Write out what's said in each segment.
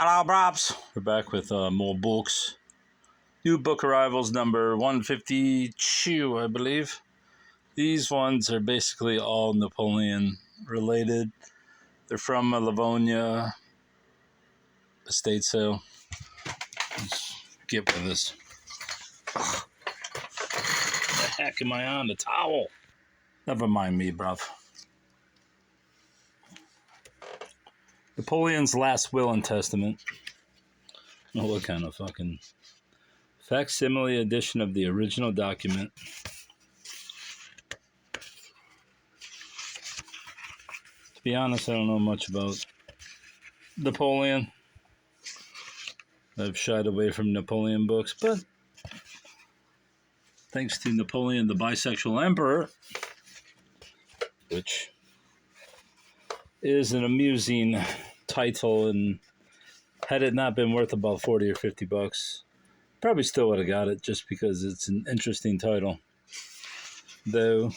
Hello, Brobs. We're back with more books. New book arrivals number 152, I believe. These ones are basically all Napoleon related. They're from a Livonia estate sale. Let's get with this. What the heck am I on? The towel. Never mind me, bruv. Napoleon's Last Will and Testament. Oh, what kind of fucking facsimile edition of the original document. To be honest, I don't know much about Napoleon. I've shied away from Napoleon books, but thanks to Napoleon the Bisexual Emperor, which is an amusing title, and had it not been worth about 40 or 50 bucks, probably still would have got it just because it's an interesting title. Though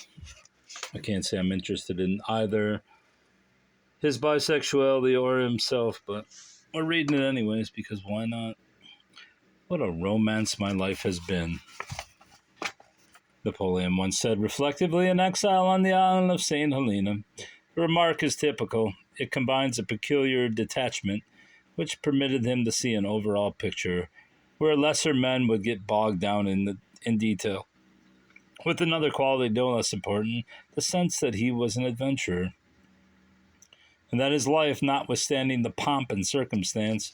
I can't say I'm interested in either his bisexuality or himself, but we're reading it anyways because why not? What a romance my life has been. Napoleon once said reflectively in exile on the island of St. Helena. The remark is typical. It combines a peculiar detachment, which permitted him to see an overall picture, where lesser men would get bogged down in detail, with another quality no less important, the sense that he was an adventurer, and that his life, notwithstanding the pomp and circumstance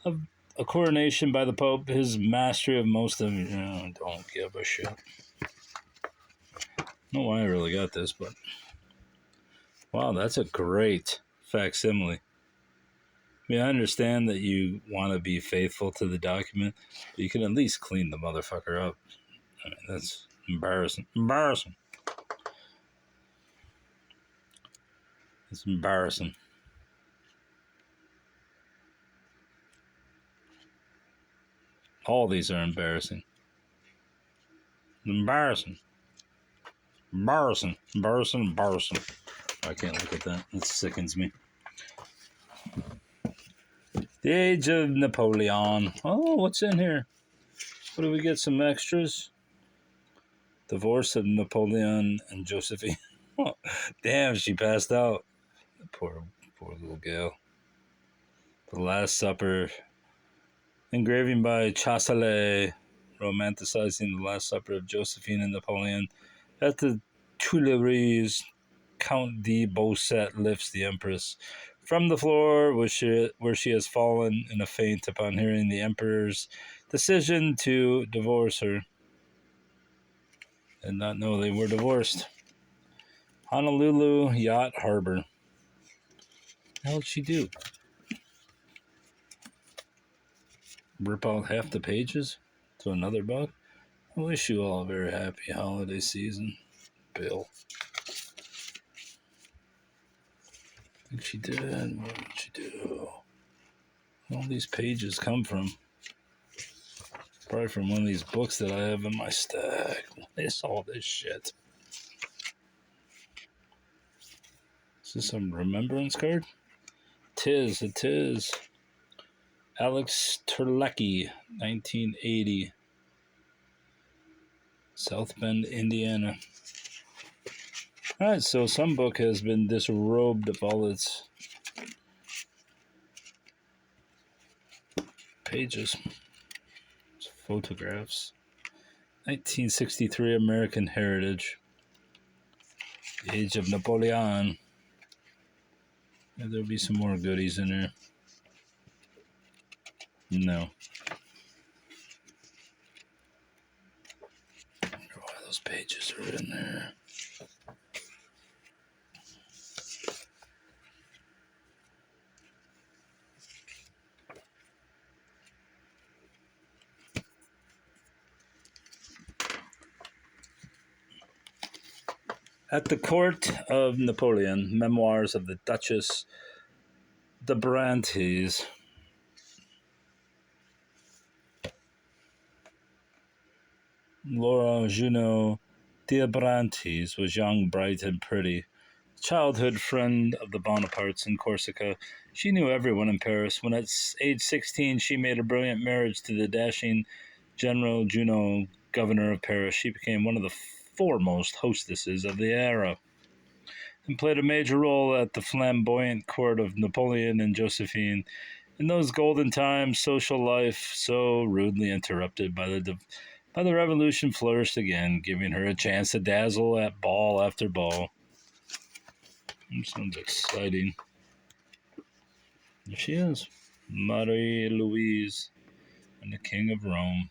of a coronation by the Pope, his mastery of most of don't give a shit. I don't know why I really got this, but wow, that's a great facsimile. I mean, I understand that you want to be faithful to the document, but you can at least clean the motherfucker up. I mean, that's embarrassing. Embarrassing. It's embarrassing. All these are embarrassing. Embarrassing. Embarrassing. Embarrassing. Embarrassing. I can't look at that. It sickens me. The Age of Napoleon. Oh, what's in here? What do we get? Some extras? Divorce of Napoleon and Josephine. Damn, she passed out. Poor little gal. The Last Supper. Engraving by Chasselet, romanticizing the Last Supper of Josephine and Napoleon. At the Tuileries, Count de Beausset lifts the Empress from the floor where she has fallen in a faint upon hearing the Emperor's decision to divorce her. Did not know they were divorced. Honolulu Yacht Harbor. How did she do? Rip out half the pages to another book? I wish you all a very happy holiday season, Bill. I think she did. What did she do? All these pages come from? Probably from one of these books that I have in my stack. What is all this shit? Is this some remembrance card? It is. Alex Terlecki, 1980. South Bend, Indiana. Alright, so some book has been disrobed of all its pages. It's photographs. 1963 American Heritage. The Age of Napoleon. Yeah, there'll be some more goodies in there. No. I wonder why those pages are in there. At the Court of Napoleon, Memoirs of the Duchess de Brantes. Laura Junot de Brantes was young, bright, and pretty, childhood friend of the Bonapartes in Corsica. She knew everyone in Paris. When at age 16, she made a brilliant marriage to the dashing General Junot, governor of Paris. She became one of the foremost hostesses of the era and played a major role at the flamboyant court of Napoleon and Josephine. In those golden times, social life, so rudely interrupted by the revolution, flourished again, giving her a chance to dazzle at ball after ball. Sounds exciting. There she is, Marie Louise, and the King of Rome.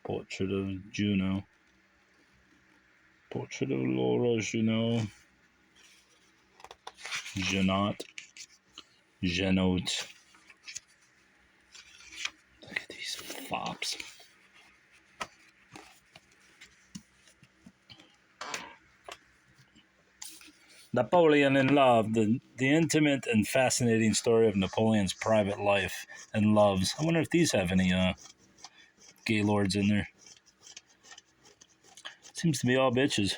Portrait of Juno. Portrait of Laura Junot. Janot. Janot. Look at these fops. Napoleon in Love, the intimate and fascinating story of Napoleon's private life and loves. I wonder if these have any gaylords in there. Seems to be all bitches.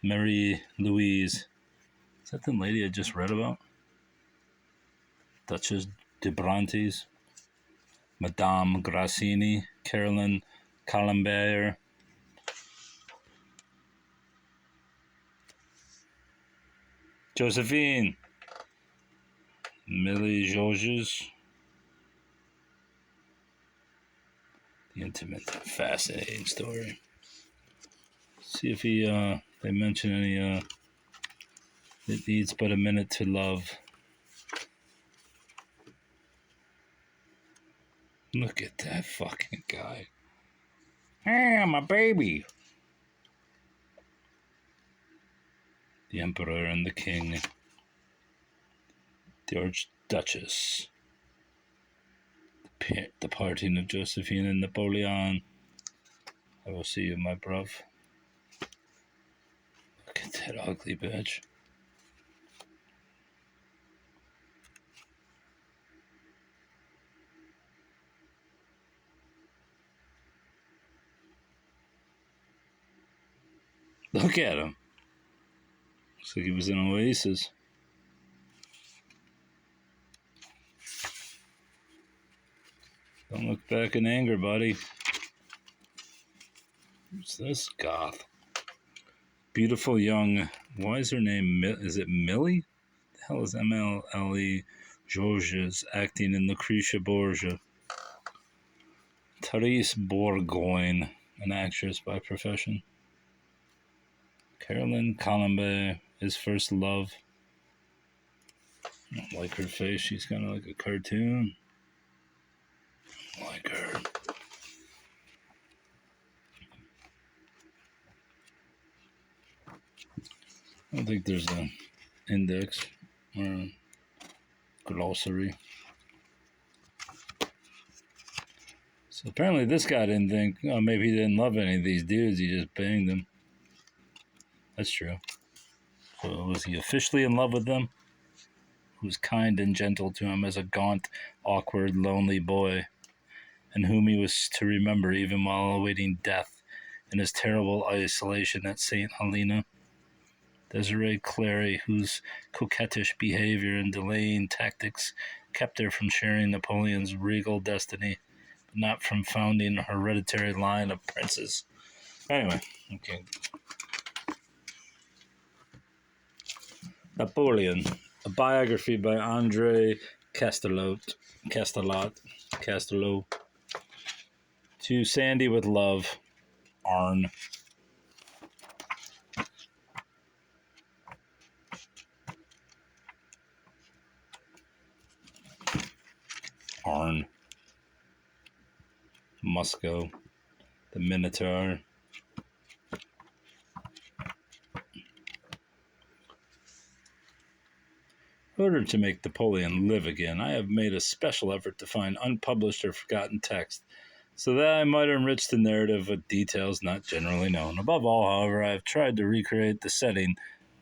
Marie Louise. Is that the lady I just read about? Duchess de Brantes. Madame Grassini. Caroline Calambert. Josephine. Millie Georges. The intimate, fascinating story. See if they mention any, it needs but a minute to love. Look at that fucking guy. Hey, my baby. The Emperor and the King. The Archduchess. The parting of Josephine and Napoleon. I will see you, my bruv. Look at that ugly bitch. Look at him. Looks like he was in Oasis. Don't look back in anger, buddy. Who's this goth? Beautiful young. Why is her name? Is it Millie? The hell is MLLE Georges acting in Lucretia Borgia? Therese Bourgoin, an actress by profession. Caroline Colombe, his first love. I don't like her face. She's kind of like a cartoon. I like her. I don't think there's an index or a glossary. So apparently this guy didn't think, oh, maybe he didn't love any of these dudes. He just banged them. That's true. So was he officially in love with them? Who was kind and gentle to him as a gaunt, awkward, lonely boy, and whom he was to remember even while awaiting death in his terrible isolation at St. Helena. Desiree Clary, whose coquettish behavior and delaying tactics kept her from sharing Napoleon's regal destiny, but not from founding a hereditary line of princes. Anyway, okay. Napoleon, a biography by Andre Castelot. To Sandy with Love, Arn. Arn. Musco. The Minotaur. In order to make Napoleon live again, I have made a special effort to find unpublished or forgotten text, so that I might enrich the narrative with details not generally known. Above all, however, I have tried to recreate the setting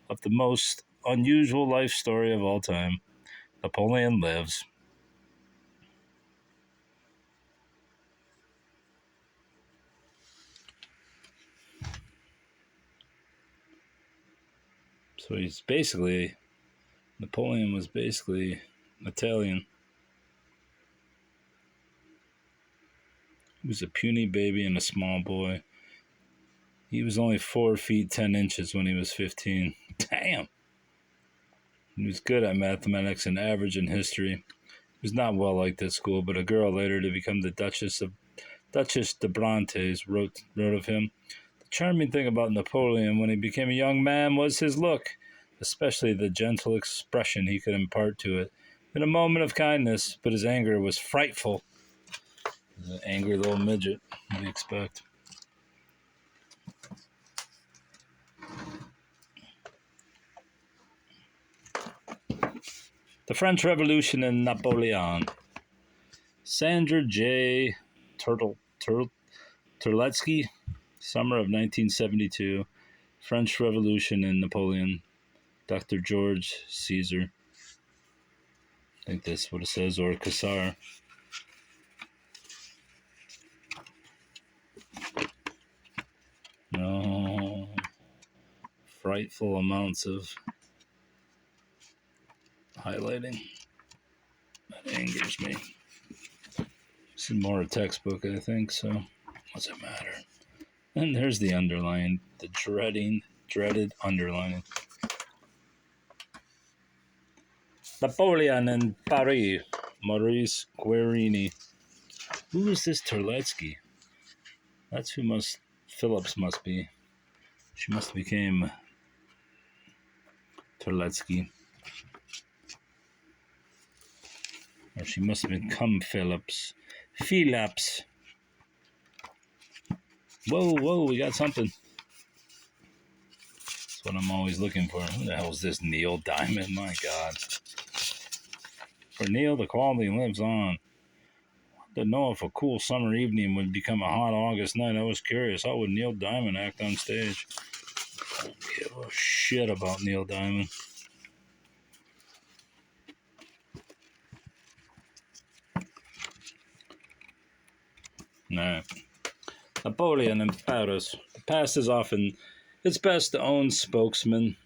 of the most unusual life story of all time. Napoleon lives. So he's basically, Napoleon was basically Italian. He was a puny baby and a small boy. He was only 4 feet 10 inches when he was 15. Damn! He was good at mathematics and average in history. He was not well liked at school, but a girl later to become the Duchess de Brontes wrote of him. The charming thing about Napoleon when he became a young man was his look, especially the gentle expression he could impart to it. In a moment of kindness, but his anger was frightful. He's an angry little midget, what do you expect? The French Revolution and Napoleon. Sandra J. Terletsky, summer of 1972. French Revolution and Napoleon. Dr. George Caesar. I think that's what it says, or Cassar. No. Frightful amounts of highlighting. That angers me. This is more a textbook, I think, so what's it matter? And there's the underline, the dreaded underlining. Napoleon in Paris, Maurice Guerini. Who is this Terletsky? That's who Phillips must be. She must have became Terletsky. Or she must have become Phillips. Phillips. Whoa, we got something. That's what I'm always looking for. Who the hell is this Neil Diamond? My God. For Neil, the quality lives on. I didn't know if a cool summer evening would become a hot August night. I was curious, how would Neil Diamond act on stage? I don't give a shit about Neil Diamond. Alright. Napoleon in Paris. The past is often its best own spokesman.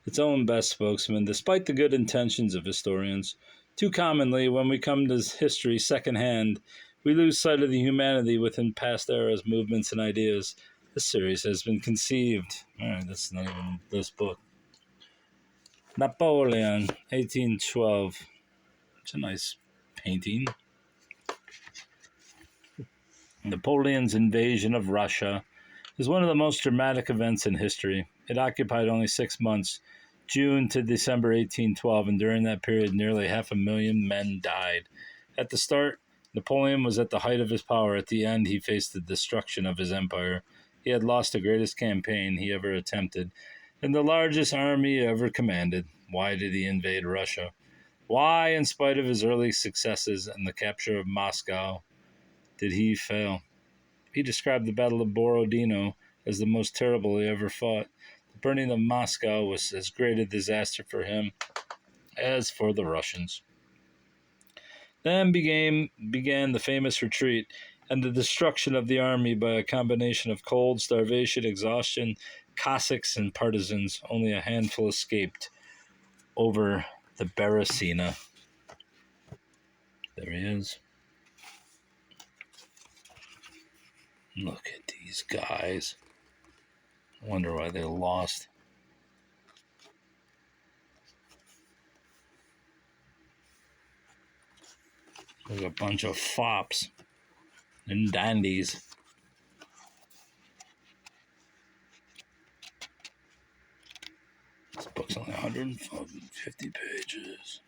Its own best spokesman, despite the good intentions of historians. Too commonly, when we come to history secondhand, we lose sight of the humanity within past eras, movements, and ideas. This series has been conceived. Alright, that's not even this book. Napoleon, 1812. It's a nice painting. Napoleon's invasion of Russia is one of the most dramatic events in history. It occupied only 6 months, June to December 1812, and during that period, nearly 500,000 men died. At the start, Napoleon was at the height of his power. At the end, he faced the destruction of his empire. He had lost the greatest campaign he ever attempted, and the largest army he ever commanded. Why did he invade Russia? Why, in spite of his early successes and the capture of Moscow, did he fail? He described the Battle of Borodino as the most terrible he ever fought. The burning of Moscow was as great a disaster for him as for the Russians. Then began the famous retreat and the destruction of the army by a combination of cold, starvation, exhaustion, Cossacks, and partisans. Only a handful escaped over the Beresina. There he is. Look at these guys. I wonder why they lost. There's a bunch of fops and dandies. This book's only 150 pages.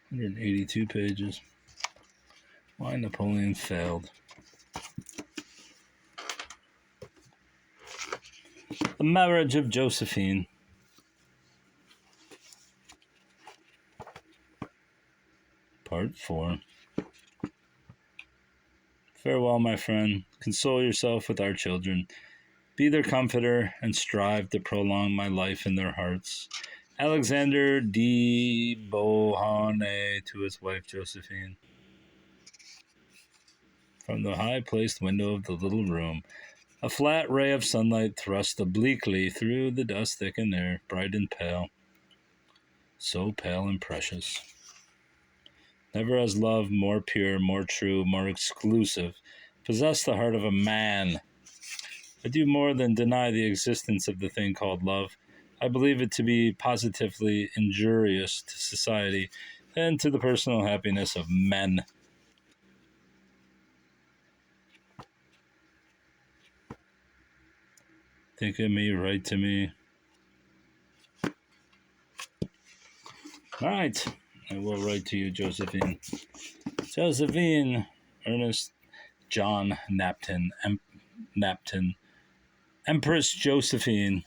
182 pages. Why Napoleon failed. The Marriage of Josephine. Part 4. Farewell, my friend. Console yourself with our children. Be their comforter and strive to prolong my life in their hearts. Alexander de Beauharnais to his wife Josephine. From the high-placed window of the little room, A flat ray of sunlight thrust obliquely through the dust thickened air, bright and pale. So pale and precious. Never has love more pure, more true, more exclusive possessed the heart of a man. I do more than deny the existence of the thing called love. I believe it to be positively injurious to society and to the personal happiness of men. Think of me, write to me. All right, I will write to you, Josephine. Josephine, Ernest John Napton, Napton, Empress Josephine.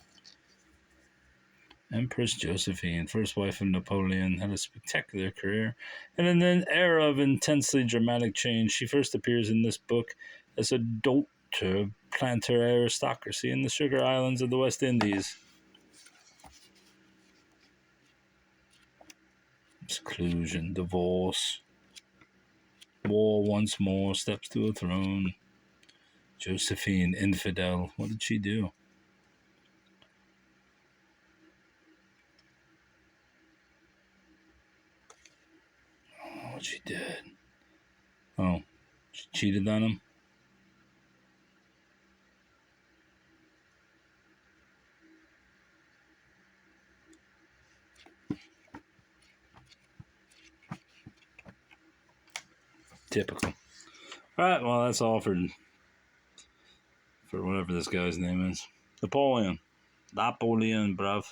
Empress Josephine, first wife of Napoleon, had a spectacular career. And in an era of intensely dramatic change, she first appears in this book as a daughter of planter aristocracy in the Sugar Islands of the West Indies. Seclusion, divorce, war once more, steps to a throne. Josephine, infidel. What did she do? Oh, what she did. Oh, she cheated on him? Typical. Alright, well, that's all for whatever this guy's name is. Napoleon, bruv.